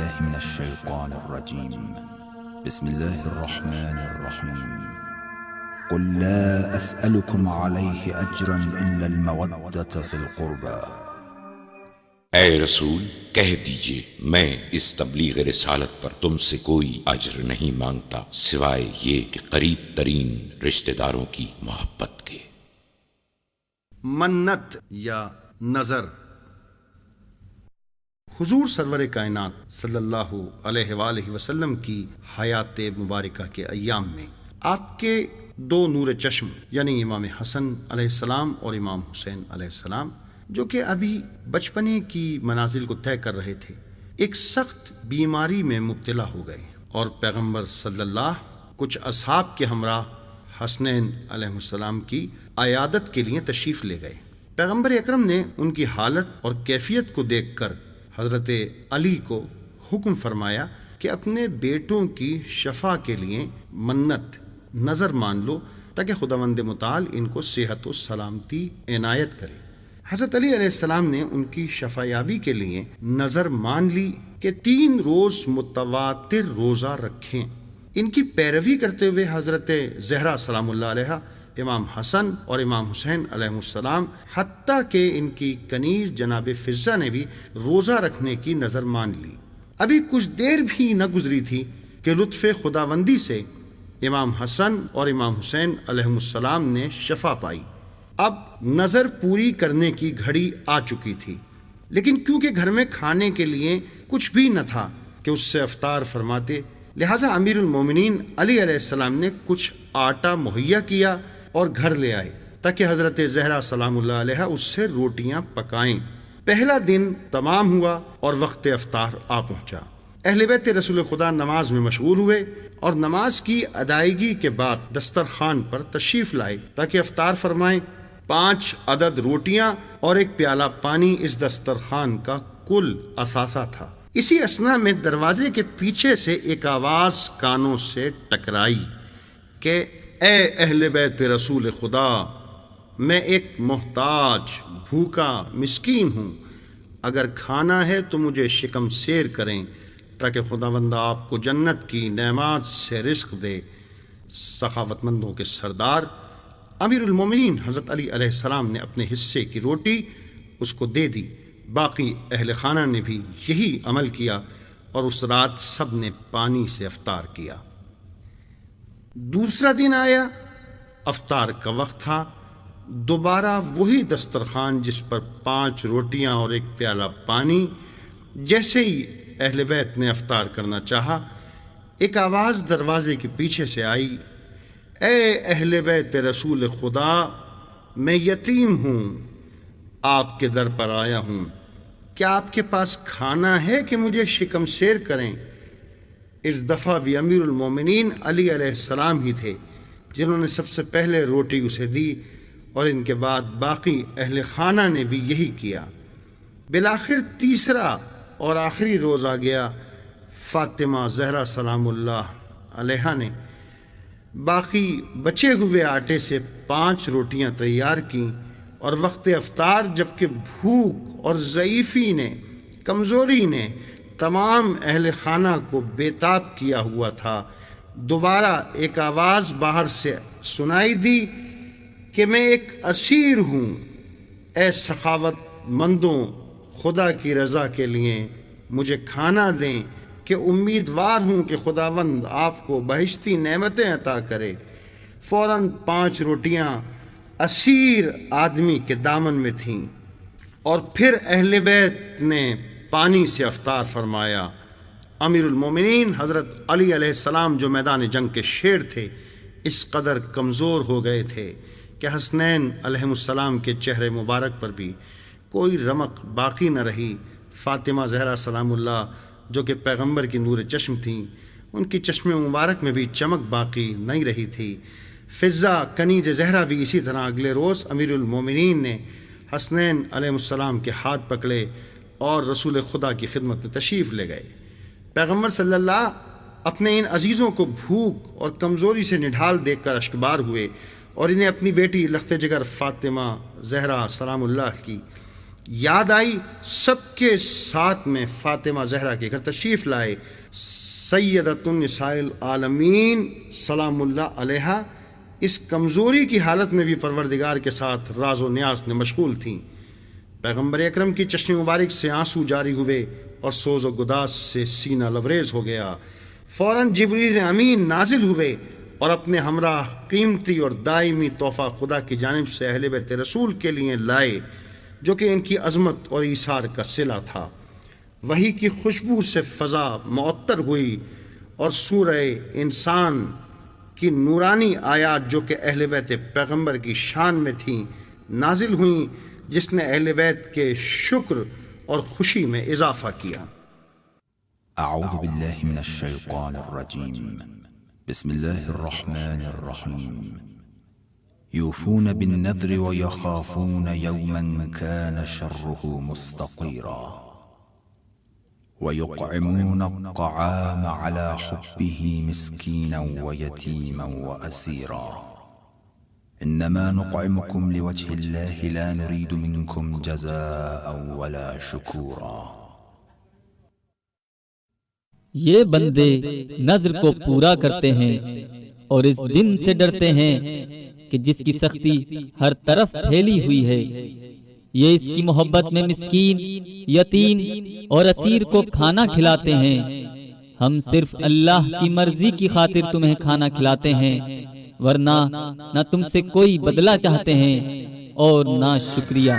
بالله من الشيطان الرجيم. بسم الله الرحمن الرحيم. قل لا أسألكم عليه أجرا إلا المودة في القربى. اے رسول کہہ دیجئے میں اس تبلیغ رسالت پر تم سے کوئی اجر نہیں مانگتا سوائے یہ کہ قریب ترین رشتہ داروں کی محبت کے۔ منت یا نظر۔ حضور سرور کائنات صلی اللہ علیہ وآلہ وسلم کی حیات مبارکہ کے ایام میں آپ کے دو نور چشم یعنی امام حسن علیہ السلام اور امام حسین علیہ السلام، جو کہ ابھی بچپنے کی منازل کو طے کر رہے تھے، ایک سخت بیماری میں مبتلا ہو گئے اور پیغمبر صلی اللہ کچھ اصحاب کے ہمراہ حسنین علیہ السلام کی عیادت کے لیے تشریف لے گئے۔ پیغمبر اکرم نے ان کی حالت اور کیفیت کو دیکھ کر حضرت علی کو حکم فرمایا کہ اپنے بیٹوں کی شفا کے لیے منت نظر مان لو تاکہ خداوند متعال ان کو صحت و سلامتی عنایت کرے۔ حضرت علی علیہ السلام نے ان کی شفا یابی کے لیے نظر مان لی کہ 3 روز متواتر روزہ رکھیں۔ ان کی پیروی کرتے ہوئے حضرت زہرا سلام اللہ علیہا، امام حسن اور امام حسین علیہ السلام، حتیٰ کہ ان کی کنیز جناب فضہ نے بھی روزہ رکھنے کی نظر مان لی۔ ابھی کچھ دیر بھی نہ گزری تھی کہ لطف خداوندی سے امام حسن اور امام حسین علیہ السلام نے شفا پائی۔ اب نظر پوری کرنے کی گھڑی آ چکی تھی، لیکن کیونکہ گھر میں کھانے کے لیے کچھ بھی نہ تھا کہ اس سے افطار فرماتے، لہٰذا امیر المومنین علی علیہ السلام نے کچھ آٹا مہیا کیا اور گھر لے آئے تاکہ حضرت زہرا سلام اللہ علیہ اس سے روٹیاں پکائیں۔ پہلا دن تمام ہوا اور وقت افطار آ پہنچا۔ اہل بیت رسول خدا نماز میں مشغول ہوئے اور نماز کی ادائیگی کے بعد دسترخوان پر تشریف لائے تاکہ افطار فرمائیں۔ 5 عدد روٹیاں اور 1 پیالہ پانی اس دسترخوان کا کل اثاثہ تھا۔ اسی اثنا میں دروازے کے پیچھے سے ایک آواز کانوں سے ٹکرائی کہ اے اہل بیت رسول خدا، میں ایک محتاج بھوکا مسکین ہوں، اگر کھانا ہے تو مجھے شکم سیر کریں تاکہ خداوند آپ کو جنت کی نعمات سے رزق دے۔ سخاوت مندوں کے سردار امیر المومنین حضرت علی علیہ السلام نے اپنے حصے کی روٹی اس کو دے دی۔ باقی اہل خانہ نے بھی یہی عمل کیا اور اس رات سب نے پانی سے افطار کیا۔ دوسرا دن آیا، افطار کا وقت تھا۔ دوبارہ وہی دسترخوان جس پر 5 روٹیاں اور 1 پیالہ پانی۔ جیسے ہی اہل بیت نے افطار کرنا چاہا، ایک آواز دروازے کے پیچھے سے آئی، اے اہل بیت رسول خدا، میں یتیم ہوں، آپ کے در پر آیا ہوں، کیا آپ کے پاس کھانا ہے کہ مجھے شکم سیر کریں؟ اس دفعہ بھی امیر المومنین علی علیہ السلام ہی تھے جنہوں نے سب سے پہلے روٹی اسے دی اور ان کے بعد باقی اہل خانہ نے بھی یہی کیا۔ بالآخر تیسرا اور آخری روز آ گیا۔ فاطمہ زہرا سلام اللہ علیہا نے باقی بچے ہوئے آٹے سے 5 روٹیاں تیار کیں اور وقت افطار جبکہ بھوک اور ضعیفی نے، کمزوری نے تمام اہل خانہ کو بے تاب کیا ہوا تھا، دوبارہ ایک آواز باہر سے سنائی دی کہ میں ایک اسیر ہوں، اے سخاوت مندوں، خدا کی رضا کے لیے مجھے کھانا دیں کہ امیدوار ہوں کہ خداوند آپ کو بہشتی نعمتیں عطا کرے۔ فوراً 5 روٹیاں اسیر آدمی کے دامن میں تھیں اور پھر اہل بیت نے پانی سے افطار فرمایا۔ امیر المومنین حضرت علی علیہ السلام جو میدان جنگ کے شیر تھے، اس قدر کمزور ہو گئے تھے کہ حسنین علیہ السلام کے چہرے مبارک پر بھی کوئی رمق باقی نہ رہی۔ فاطمہ زہرا سلام اللہ جو کہ پیغمبر کی نور چشم تھیں، ان کی چشم مبارک میں بھی چمک باقی نہیں رہی تھی۔ فضہ کنیز زہرا بھی اسی طرح اگلے روز امیر المومنین نے حسنین علیہ السلام کے ہاتھ پکڑے اور رسول خدا کی خدمت میں تشریف لے گئے۔ پیغمبر صلی اللہ اپنے ان عزیزوں کو بھوک اور کمزوری سے نڈھال دیکھ کر اشکبار ہوئے اور انہیں اپنی بیٹی لخت جگر فاطمہ زہرا سلام اللہ کی یاد آئی سب کے ساتھ میں فاطمہ زہرا کے گھر تشریف لائے، سیدۃ النساء العالمین سلام اللہ علیہا اس کمزوری کی حالت میں بھی پروردگار کے ساتھ راز و نیاز میں مشغول تھیں۔ پیغمبر اکرم کی چشم مبارک سے آنسو جاری ہوئے اور سوز و گداز سے سینہ لبریز ہو گیا۔ فوراً جبریل امین نازل ہوئے اور اپنے ہمراہ قیمتی اور دائمی تحفہ خدا کی جانب سے اہل بیت رسول کے لیے لائے، جو کہ ان کی عظمت اور ایثار کا صلہ تھا۔ وحی کی خوشبو سے فضا معطر ہوئی اور سورہ انسان کی نورانی آیات جو کہ اہل بیت پیغمبر کی شان میں تھیں نازل ہوئیں، جس نے اہل بیت کے شکر اور خوشی میں اضافہ کیا۔ اعوذ باللہ من الشیطان الرجیم، بسم اللہ الرحمن الرحیم۔ یوفون بالنذر ویخافون یوما کان شرہ مستطیرا ويطعمون الطعام على حبه مسكينا ويتيما وأسيرا إنما نطعمكم لوجه الله لا نريد منكم جزاء ولا شكورا۔ یہ بندے نذر کو پورا کرتے ہیں اور اس دن سے ڈرتے ہیں کہ جس کی سختی ہر طرف پھیلی ہوئی ہے۔ یہ اس کی محبت میں مسکین، یتیم اور اسیر کو کھانا کھلاتے ہیں۔ ہم صرف اللہ کی مرضی کی خاطر تمہیں کھانا کھلاتے ہیں، ورنہ نہ تم سے کوئی بدلہ چاہتے ہیں اور نہ شکریہ۔